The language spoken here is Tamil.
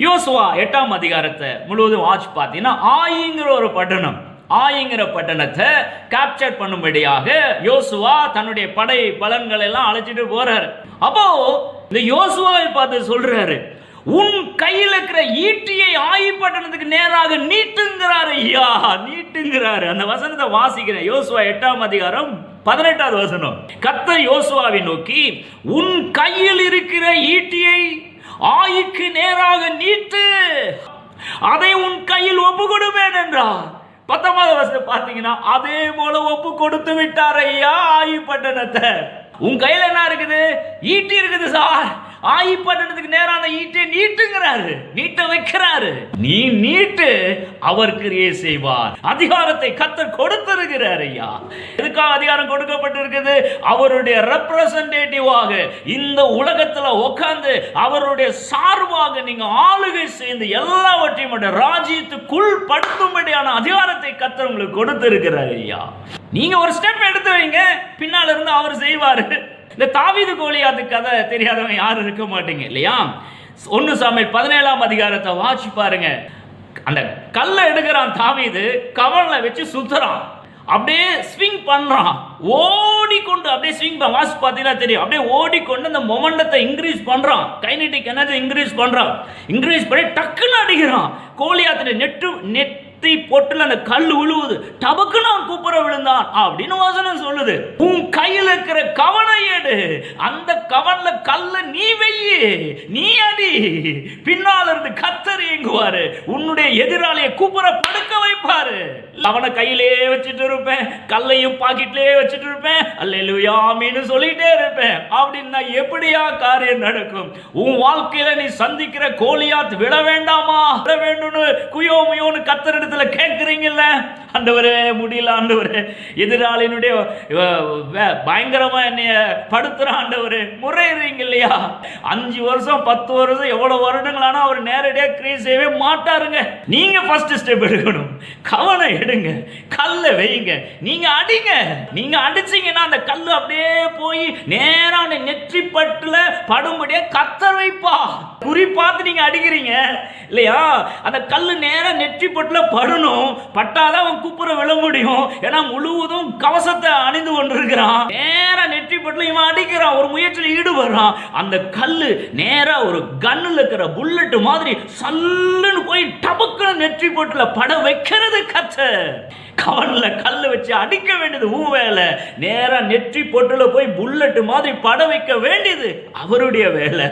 யோசுவா 8ஆம் அதிகாரத்தை முழுவதும் வாட்ச் பார்த்தீங்கன்னா ஆயிங்கிற ஒரு பட்டணம், ஆயிங்கிற பட்டணத்தை கேப்சர் பண்ணும்படியாக யோசுவா தன்னுடைய படை பலன்கள் எல்லாம் அழைச்சிட்டு போறாரு. அப்போ இந்த யோசுவாவை பார்த்து சொல்றாரு, உன் கையில் இருக்கிற ஈட்டியை ஆயி பட்டணத்துக்கு நேராக நீட்டுங்கிறாரு. ஐயா நீட்டுங்கிறாரு. அந்த வசனத்தை வாசிக்கிறேன். யோசுவா 8ஆம் அதிகாரம் 18வது வசனம். கர்த்தர் யோசுவாவை நோக்கி, உன் கையில் இருக்கிற ஈட்டியை ஆயிக்கு நேராக நீட்டு, அதை உன் கையில் ஒப்பு கொடுப்பேன் என்றார். 19வது வசனம் பார்த்தீங்கன்னா, அதே போல ஒப்பு கொடுத்து விட்டார் ஐயா ஆயி பட்டணத்தை. உன் கையில் என்ன இருக்குது? ஈட்டி இருக்குது சார். ஆயி பட்டணத்துக்கு நேரம் அந்த ஈட்டை நீட்டுங்கிறாரு, நீட்ட வைக்கிறாரு. நீ நீட்டு, அவர் கிரியை செய்வார். அதிகாரத்தை கர்த்தர் கொடுத்திருக்கிறார் ஐயா. எதுக்காக அதிகாரம் கொடுக்கப்பட்டிருக்குது? அவருடைய ரெப்ரசன்டேட்டிவாக இந்த உலகத்துல உட்கார்ந்து அவருடைய சார்பாக நீங்க ஆளுகை செய்து எல்லாவற்றையும் ராஜ்யத்துக்குள் படுத்தும்படியான அதிகாரத்தை கர்த்தர் உங்களுக்கு கொடுத்திருக்கிறார் ஐயா. நீங்க ஒரு ஸ்டெப் எடுத்து வைங்க, பின்னால இருந்து அவர் செய்வாரு. இந்த தாவீது கோலியாத்து கதை தெரியாதவங்க யாரும் இருக்க மாட்டீங்க இல்லையா? 1 சாமுவேல் 17ஆம் அதிகாரத்தை வாட்சி பாருங்க. அந்த கல்லை எடுக்கிறான் தாவீது, கவல்ல வச்சு சுத்துறான், அப்படியே ஸ்விங் பண்றான், ஓடிக்கொண்டு அப்படியே ஸ்விங் வாட்சி பார்த்தீங்கன்னா தெரியும். அப்படியே ஓடிக்கொண்டு அந்த மொமெண்டத்தை இன்க்ரீஸ் பண்றான், கைனடிக் எனர்ஜி இன்க்ரீஸ் பண்றான். இன்க்ரீஸ் பண்ணி டக்குன்னு அடிக்கிறான். கோலியாத்து நெத்தி பொட்டுல அந்த கல் விழுவுது, டபக்குன்னு அவன் கூப்பிட விழுந்தான் அப்படின்னு வசனம் சொல்லுது. உன் கையில் இருக்கிற கவனை எடு, அந்த கவன்ல கல்ல நீ வெய்யி, நீ அடி, பின்னால இருந்து கர்த்தர் இயங்குவாரு, உன்னுடைய எதிராளியை கூப்பிட படுக்க வைப்பாரு. அவனை கையிலே வச்சுட்டு இருப்பேன், கல்லையும் பாக்கெட்லயே வச்சுட்டு இருப்பேன், அல்லேலூயா ஆமீன்னு சொல்லிட்டே இருப்பேன். அப்படின்னா எப்படியா காரியம் நடக்கும்? உன் வாழ்க்கையில நீ சந்திக்கிற கோலியாத் விட வேண்டாமா, விட வேண்டும்னு குயோ முயோன்னு கர்த்தர் கேட்கிறீங்கல்ல, ஆண்டவரே முடியல ஆண்டவரே, எதிராளியினுடைய பயங்கரமா என்னைய படுத்துற ஆண்டவரே முறையிறீங்க இல்லையா? 5 வருஷம் 10 வருஷம் எவ்வளவு வருடங்களானா அவர் நேரடியாக கிரியை செய்யவே மாட்டாருங்க. நீங்க ஃபர்ஸ்ட் ஸ்டெப் எடுக்கணும். கவனம் எடுங்க, கல்ல வைங்க, நீங்க அடிங்க. நீங்க அடிச்சீங்கன்னா அந்த கல்லு அப்படியே போய் நேரா நெற்றி பட்டுல படும்படியா கர்த்தர் வைப்பா. குறி பார்த்து நீங்க அடிக்கிறீங்க இல்லையா? அந்த கல்லு நேரா நெற்றி பட்டுல படணும், பட்டாதான் அவன் கூப்புற விழ முடியும். ஏன்னா முழுவதும் கவசத்தை அணிந்து கொண்டிருக்கிறான். நேரா நெற்றி பட்டுல இவன் அடிக்கிறான், ஒரு முயற்சியில் ஈடுபடுறான். அந்த கல்லு நேரா ஒரு கன்னுல இருக்கிற புல்லட் மாதிரி சல்லுன்னு போய் டபக்குன்னு நெற்றி பட்டுல பட வைக்கிறது கர்த்தர். கவன்ல கல்லு வச்சு அடிக்க வேண்டியது உன் வேலை. நேரா நெற்றி பொட்டுல போய் புல்லட் மாதிரி பட வைக்க வேண்டியது அவருடைய வேலை.